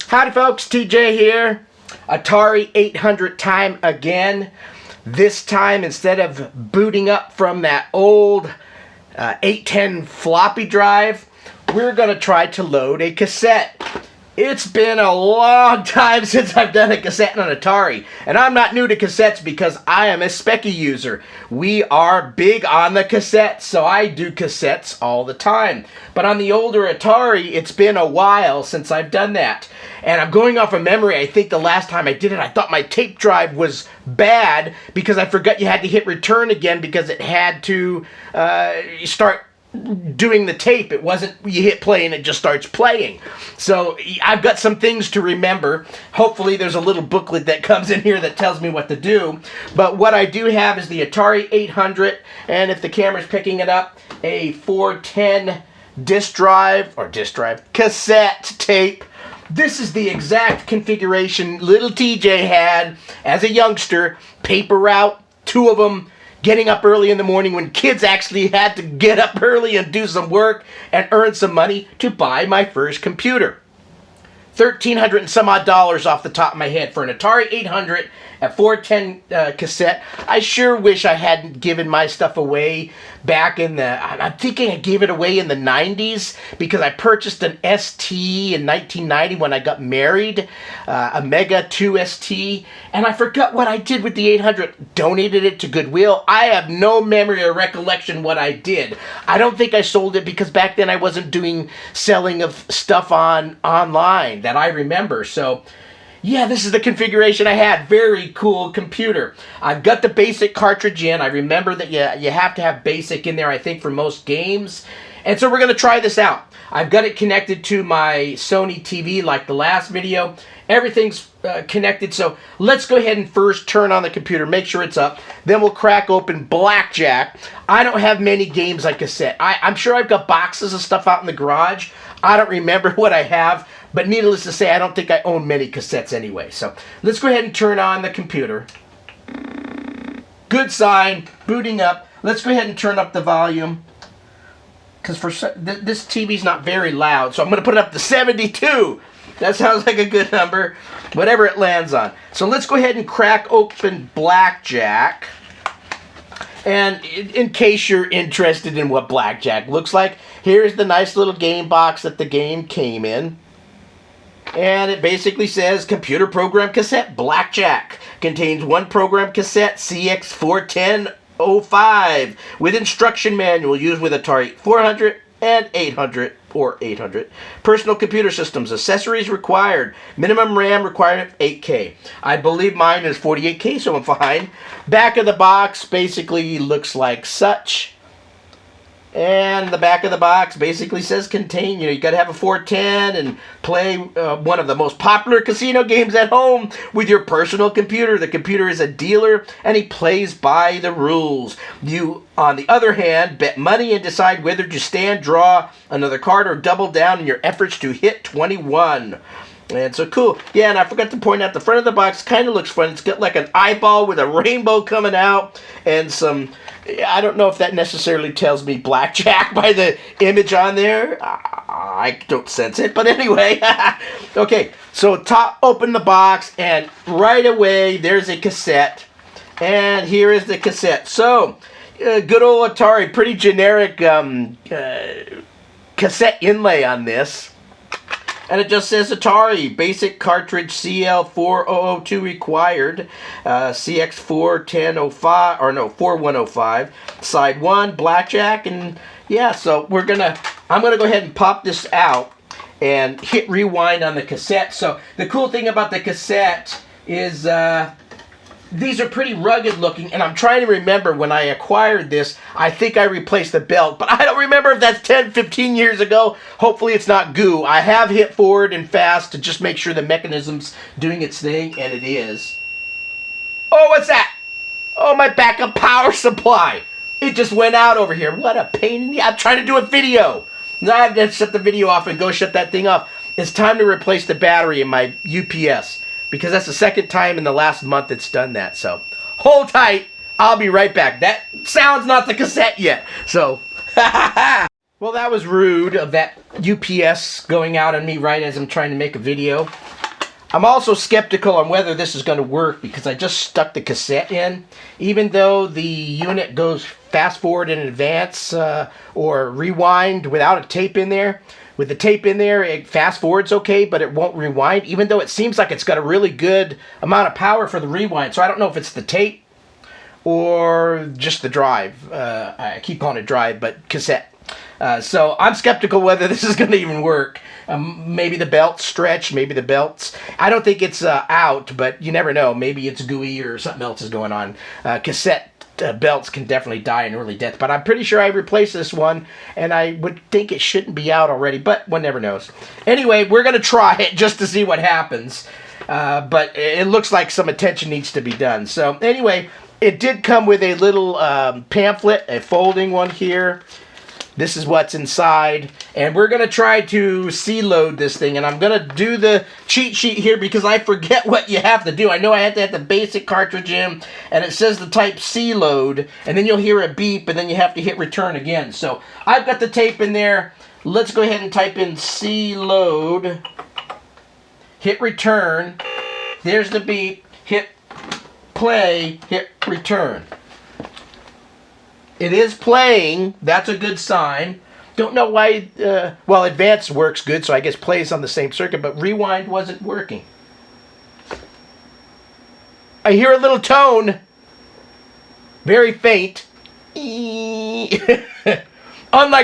Howdy folks, TJ here. Atari 800 time again. This time, instead of booting up from that old 810 floppy drive, we're going to try to load a cassette. It's been a long time since I've done a cassette on Atari, and I'm not new to cassettes because I am a Specky user. We are big on the cassettes, so I do cassettes all the time. But on the older Atari, it's been a while since I've done that. And I'm going off of memory. I think the last time I did it, I thought my tape drive was bad because I forgot you had to hit return again because it had to start doing the tape. It wasn't you hit play and it just starts playing. So I've got some things to remember. Hopefully there's a little booklet that comes in here that tells me what to do. But what I do have is the Atari 800, and if the camera's picking it up, a 410 cassette tape. This is the exact configuration little TJ had as a youngster. Paper route, two of them. Getting up early in the morning when kids actually had to get up early and do some work and earn some money to buy my first computer. $1,300 and some odd off the top of my head for an Atari 800 at 410 cassette. I sure wish I hadn't given my stuff away back in I'm thinking I gave it away in the 90s because I purchased an ST in 1990 when I got married, a Mega 2 ST, and I forgot what I did with the 800. Donated it to Goodwill. I have no memory or recollection what I did. I don't think I sold it because back then I wasn't doing selling of stuff online that I remember. So yeah, this is the configuration I had. Very cool computer. I've got the basic cartridge in. I remember that you have to have basic in there, I think, for most games. And so we're going to try this out. I've got it connected to my Sony TV like the last video. Everything's connected, so let's go ahead and first turn on the computer, make sure it's up. Then we'll crack open Blackjack. I don't have many games like cassette. I'm sure I've got boxes of stuff out in the garage. I don't remember what I have, but needless to say, I don't think I own many cassettes anyway. So let's go ahead and turn on the computer. Good sign, booting up. Let's go ahead and turn up the volume, because this TV's not very loud, so I'm going to put it up to 72. That sounds like a good number, whatever it lands on. So let's go ahead and crack open Blackjack. And in case you're interested in what Blackjack looks like, here's the nice little game box that the game came in. And it basically says Computer Program Cassette Blackjack. Contains one program cassette, CX41005, with instruction manual used with Atari 400 and 800 or 800. Personal computer systems, accessories required. Minimum RAM requirement 8K. I believe mine is 48K, so I'm fine. Back of the box basically looks like such. And the back of the box basically says contain, you got to have a 410 and play one of the most popular casino games at home with your personal computer. The computer is a dealer and he plays by the rules. You, on the other hand, bet money and decide whether to stand, draw another card, or double down in your efforts to hit 21. And so cool. Yeah, and I forgot to point out the front of the box kind of looks fun. It's got like an eyeball with a rainbow coming out and some, I don't know if that necessarily tells me Blackjack by the image on there. I don't sense it, but anyway. Okay, so open the box, and right away there's a cassette. And here is the cassette. So, good old Atari, pretty generic cassette inlay on this. And it just says Atari, basic cartridge CL4002 required, CX41005, or no, 4105, side 1, Blackjack, and yeah, so I'm gonna go ahead and pop this out and hit rewind on the cassette. So the cool thing about the cassette is these are pretty rugged looking, and I'm trying to remember when I acquired this, I think I replaced the belt, but I don't remember if that's 10, 15 years ago. Hopefully it's not goo. I have hit forward and fast to just make sure the mechanism's doing its thing, and it is. Oh, what's that? Oh, my backup power supply. It just went out over here. What a pain in the... I'm trying to do a video. Now I have to shut the video off and go shut that thing off. It's time to replace the battery in my UPS, because that's the second time in the last month it's done that. So hold tight. I'll be right back. That sound's not the cassette yet. So, well, that was rude of that UPS going out on me right as I'm trying to make a video. I'm also skeptical on whether this is going to work because I just stuck the cassette in. Even though the unit goes fast forward and advance or rewind without a tape in there, with the tape in there, it fast forwards okay, but it won't rewind, even though it seems like it's got a really good amount of power for the rewind. So I don't know if it's the tape or just the drive. I keep calling it drive, but cassette. So I'm skeptical whether this is going to even work. Maybe the belt's stretched, maybe the belt's... I don't think it's out, but you never know. Maybe it's gooey or something else is going on. Cassette belts can definitely die an early death, but I'm pretty sure I replaced this one, and I would think it shouldn't be out already, but one never knows. Anyway, we're going to try it just to see what happens, but it looks like some attention needs to be done. So anyway, it did come with a little pamphlet, a folding one here. This is what's inside, and we're going to try to C-load this thing, and I'm going to do the cheat sheet here because I forget what you have to do. I know I have to have the basic cartridge in, and it says the type C-load, and then you'll hear a beep, and then you have to hit return again. So I've got the tape in there. Let's go ahead and type in C-load, hit return, there's the beep, hit play, hit return. It is playing. That's a good sign. Don't know why... well, advance works good, so I guess play's on the same circuit, but rewind wasn't working. I hear a little tone. Very faint. Unlike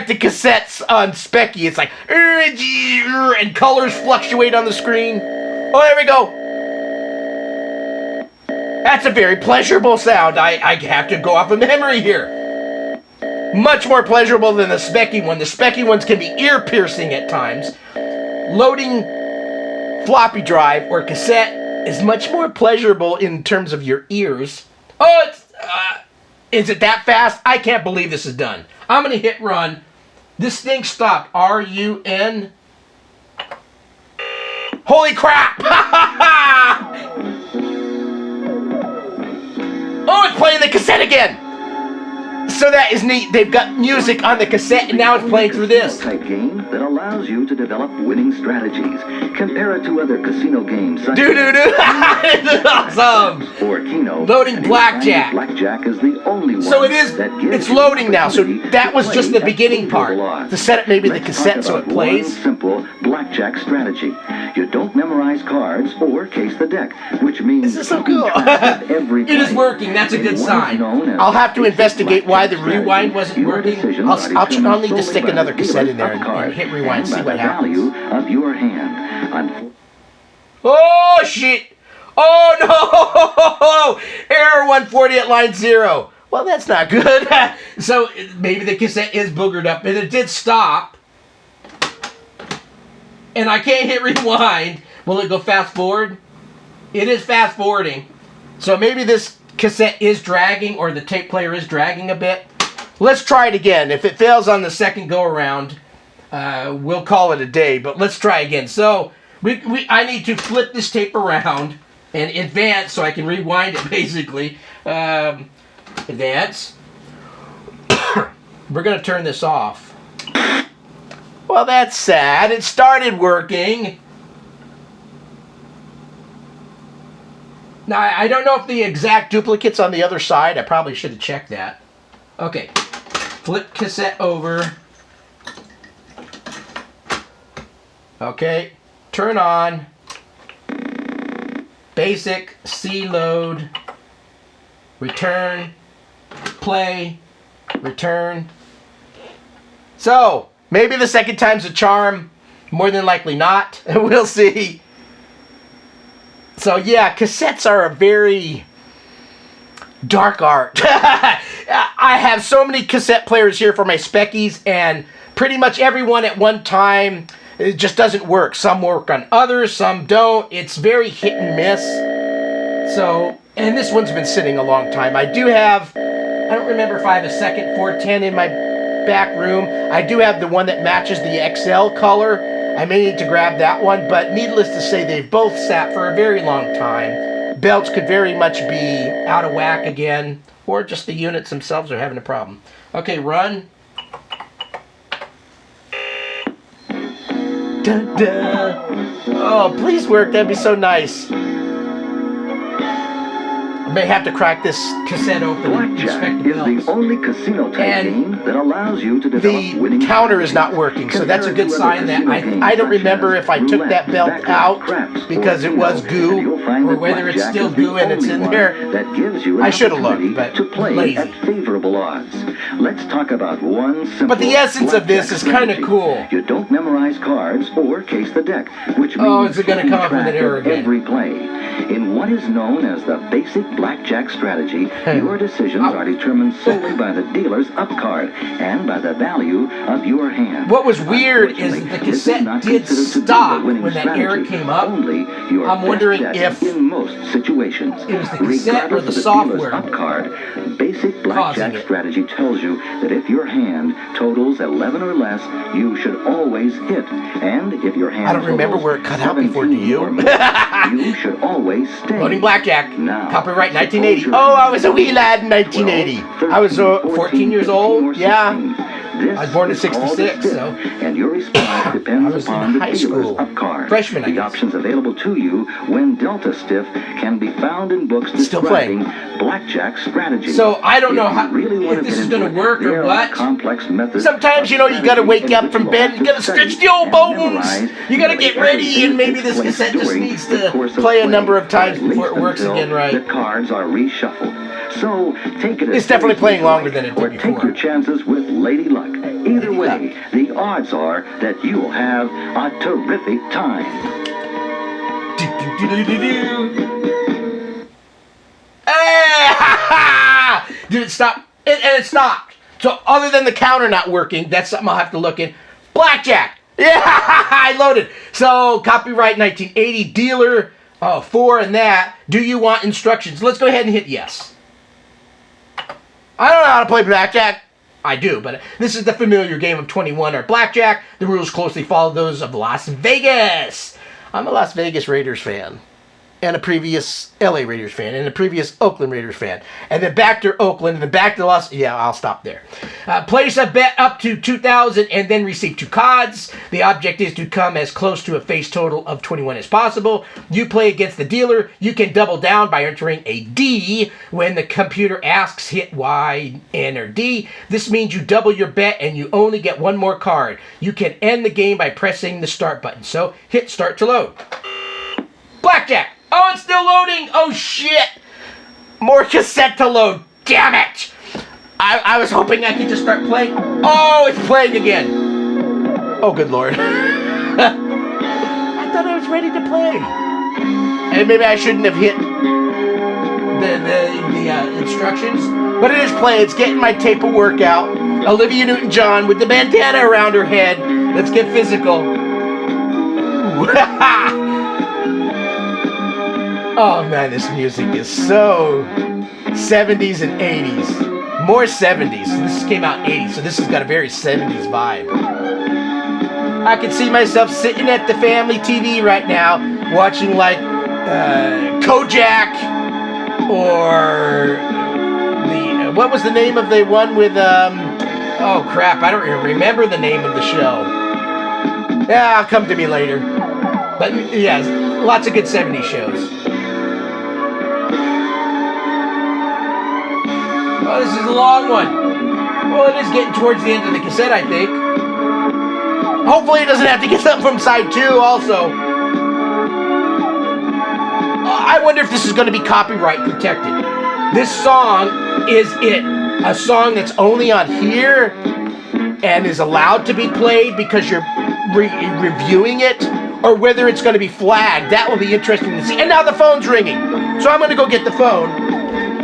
the cassettes on Specky, it's like... and colors fluctuate on the screen. Oh, there we go. That's a very pleasurable sound. I have to go off of memory here. Much more pleasurable than the Specky one. The Specky ones can be ear-piercing at times. Loading floppy drive or cassette is much more pleasurable in terms of your ears. Oh, is it that fast? I can't believe this is done. I'm going to hit run. This thing stopped. R-U-N. Holy crap! Oh, it's playing the cassette again! So that is neat. They've got music on the cassette, and now it's playing through this. Type game that allows you to develop winning strategies. Compare it to other casino games such as awesome. Or Keno. Loading Blackjack. Blackjack is the only one. So it is. It's loading now. So that was just the beginning part. To set up maybe the cassette so it plays. Simple Blackjack strategy. You don't memorize cards or case the deck, which means this is so cool. It is working. That's a good sign. I'll have to investigate why the rewind wasn't working. I'll need to stick another cassette in there and hit rewind, see what happens. Of your hand. Oh shit! Oh no! Error 140 at line 0. Well, that's not good. So maybe the cassette is boogered up, and it did stop. And I can't hit rewind. Will it go fast forward? It is fast forwarding. So maybe this cassette is dragging, or the tape player is dragging a bit. Let's try it again. If it fails on the second go around, we'll call it a day, but let's try again. So I need to flip this tape around and advance so I can rewind it basically. Advance. We're going to turn this off. Well, that's sad. It started working. Now, I don't know if the exact duplicate's on the other side. I probably should have checked that. Okay. Flip cassette over. Okay. Turn on. Basic. C-load. Return. Play. Return. So, maybe the second time's a charm. More than likely not. We'll see. So yeah, cassettes are a very dark art. I have so many cassette players here for my Speckies, and pretty much everyone at one time, it just doesn't work. Some work on others, some don't. It's very hit and miss. So, and this one's been sitting a long time. I do have, I don't remember if I have a second 410 in my back room. I do have the one that matches the XL color. I may need to grab that one, but needless to say, they've both sat for a very long time. Belts could very much be out of whack again, or just the units themselves are having a problem. Okay, run. Dun, dun. Oh, please work. That'd be so nice. I may have to crack this cassette open and Blackjack inspect the is bills. the only casino type And game that allows you to develop winning The counter is not working, so that's a good sign that I don't remember if I took that belt out because it was goo or whether it's still goo and it's in there. That gives you I should have looked, but to play lazy. at favorable odds. Let's talk about one simple But the essence of this is kind of strategy. cool. You don't memorize cards or case the deck, which Oh, means is it gonna keeping come up with an track error of again? every play. In what is known as the basic blackjack strategy, your decisions are determined solely by the dealer's up card and by the value of your hand. What was weird is that the Unfortunately, this is cassette not did considered to be stop a winning when that error strategy. came up. Only your I'm wondering best bet if in most situations. it was the cassette or Regardless the of software dealer's up card, basic blackjack causing it. strategy tells you that if your hand totals 11 or less, you should always hit. And if your hand I don't remember totals where it cut out before, do 17 you? or more, you should always stay. Loading Blackjack. Now, Copyright suppose 1980. your Oh, I hand was a wee lad in 1980. 12, I was 13, 14 years 15, old. or Yeah. 16. This I was born in is called a 66, stiff, so and your response I depends was in upon the high dealer's school. up card. Freshman, I The guess. options available to you when Delta Stiff can be found in books Still describing blackjack strategy. So I don't know If you how really want if to this get is going into to it, work or there are what. complex methods Sometimes, you know, you got to wake up from bed, you got to stretch the old bones, you got to get ready, and maybe this cassette just needs to play a number of times before it works again right. The cards are reshuffled. So take it as It's definitely playing longer than it did or take before. your chances with Lady Luck. Either Lady way, the odds are that you will have a terrific time. Hey! Did it stop? And it stopped. So other than the counter not working, that's something I'll have to look in. Blackjack. Yeah, I loaded. So copyright 1980 dealer 4 and that. Do you want instructions? Let's go ahead and hit yes. I don't know how to play blackjack. I do, but this is the familiar game of 21 or blackjack. The rules closely follow those of Las Vegas. I'm a Las Vegas Raiders fan. And a previous LA Raiders fan, and a previous Oakland Raiders fan. And then back to Oakland, and then back to yeah, I'll stop there. Place a bet up to 2,000 and then receive 2 cards. The object is to come as close to a face total of 21 as possible. You play against the dealer. You can double down by entering a D. When the computer asks, hit Y, N, or D. This means you double your bet and you only get 1 more card. You can end the game by pressing the start button. So hit start to load. Blackjack. Oh, it's still loading. Oh, shit. More cassette to load. Damn it. I was hoping I could just start playing. Oh, it's playing again. Oh, good Lord. I thought I was ready to play. And maybe I shouldn't have hit the instructions. But it is playing. It's getting my tape of workout. Olivia Newton-John with the bandana around her head. Let's get physical. Ooh. Oh man, this music is so 70s and 80s. More 70s. This came out 80s, so this has got a very 70s vibe. I can see myself sitting at the family TV right now, watching like Kojak or the what was the name of the one with oh crap, I don't even remember the name of the show. Yeah, it'll come to me later. But yeah, lots of good 70s shows. Oh, this is a long one. Well, it is getting towards the end of the cassette, I think. Hopefully it doesn't have to get something from side 2 also. I wonder if this is going to be copyright protected. This song, is it a song that's only on here and is allowed to be played because you're reviewing it? Or whether it's going to be flagged. That will be interesting to see. And now the phone's ringing. So I'm going to go get the phone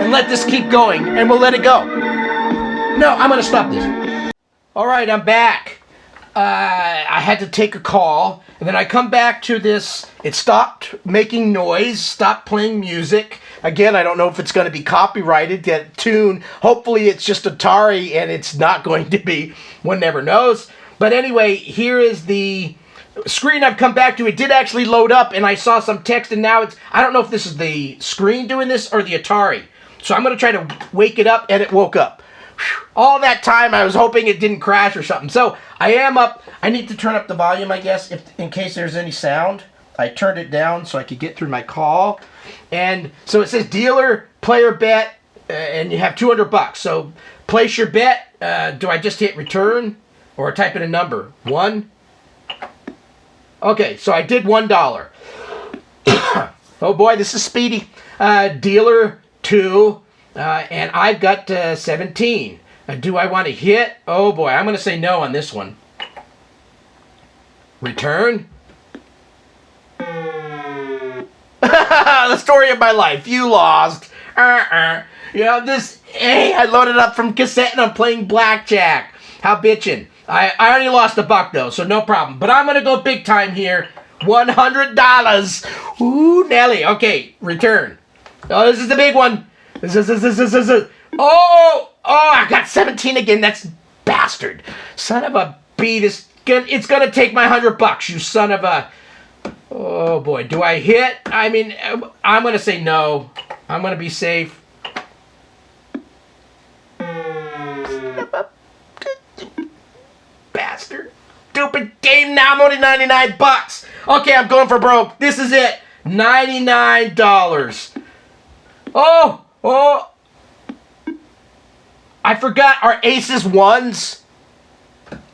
and let this keep going, and we'll let it go. No, I'm going to stop this. All right, I'm back. I had to take a call, and then I come back to this. It stopped making noise, stopped playing music. Again, I don't know if it's going to be copyrighted, that tune. Hopefully it's just Atari, and it's not going to be. One never knows. But anyway, here is the screen I've come back to. It did actually load up, and I saw some text, and now it's, I don't know if this is the screen doing this or the Atari. So I'm going to try to wake it up, and it woke up. All that time I was hoping it didn't crash or something. So I am up. I need to turn up the volume, I guess, in case there's any sound. I turned it down so I could get through my call. And so it says dealer, player bet, and you have $200. So place your bet. Do I just hit return or type in a number? 1? Okay, so I did $1. Oh boy, this is speedy. Dealer 2, and I've got 17. Do I want to hit? Oh boy, I'm going to say no on this one. Return. The story of my life. You lost. You know, hey, I loaded up from cassette and I'm playing Blackjack. How bitchin'. I only lost $1 though, so no problem. But I'm going to go big time here. $100. Ooh, Nelly. Okay, return. Oh, this is the big one. Oh, I got 17 again. That's bastard. Son of a B. It's going to take my $100, you son of a... Oh, boy. Do I hit? I mean, I'm going to say no. I'm going to be safe. Bastard. Stupid game. Now I'm only $99. Okay, I'm going for broke. This is it. $99. Oh. I forgot. Are aces ones?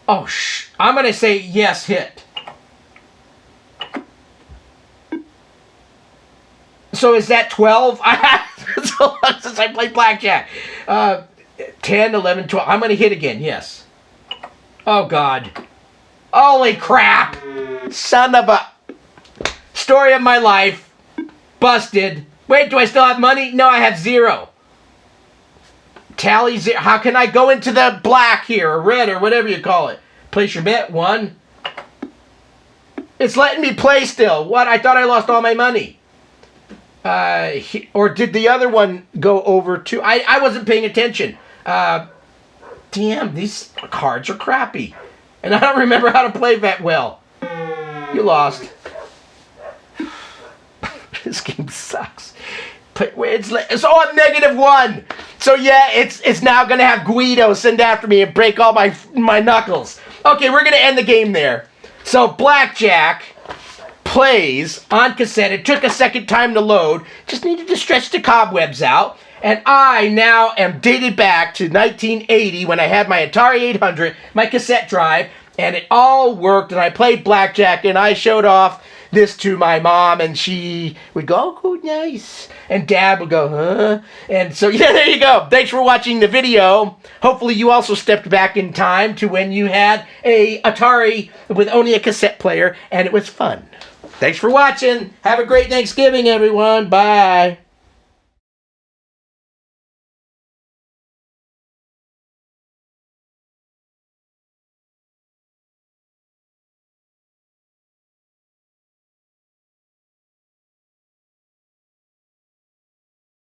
Oh, I'm going to say yes, hit. So is that 12? So long since I played Blackjack. 10, 11, 12. I'm going to hit again, yes. Oh, God. Holy crap. Son of a... Story of my life. Busted. Wait, do I still have money? No, I have 0. Tally 0. How can I go into the black here, or red, or whatever you call it? Place your bet. 1. It's letting me play still. What? I thought I lost all my money. Or did the other one go over too? I wasn't paying attention. Damn, these cards are crappy. And I don't remember how to play that well. You lost. This game sucks. It's all at -1. So yeah, it's now going to have Guido send after me and break all my knuckles. Okay, we're going to end the game there. So Blackjack plays on cassette. It took a second time to load. Just needed to stretch the cobwebs out. And I now am dated back to 1980 when I had my Atari 800, my cassette drive, and it all worked. And I played Blackjack, and I showed off this to my mom, and she would go, "Oh, nice." And Dad would go, "Huh?" And so, yeah, there you go. Thanks for watching the video. Hopefully you also stepped back in time to when you had a Atari with only a cassette player, and it was fun. Thanks for watching. Have a great Thanksgiving, everyone. Bye.